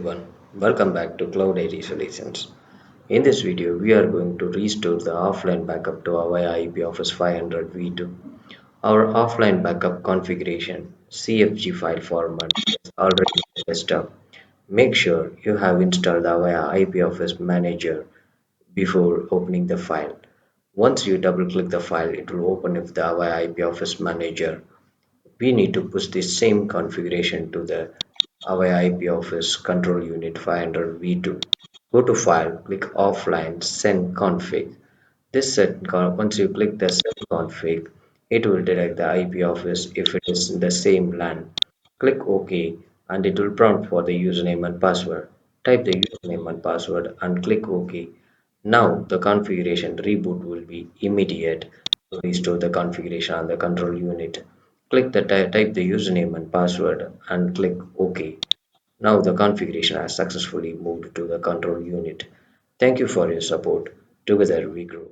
everyone, welcome back to Cloud IT Solutions. In this video, we are going to restore the offline backup to Avaya IP Office 500 V2. Our offline backup configuration CFG file format is already in the desktop. Make sure you have installed the Avaya IP Office Manager before opening the file. Once you double click the file, it will open with the Avaya IP Office Manager. We need to push the same configuration to the Avaya IP Office Control Unit 500 V2. Go to File, click Offline, Send Config. Once you click the Send Config, it will detect the IP office if it is in the same LAN. Click OK and it will prompt for the username and password. Type the username and password and click OK. Now the configuration reboot will be immediate to restore the configuration on the control unit. Click the type the username and password and click OK. Now the configuration has successfully moved to the control unit. Thank you for your support. Together we grow.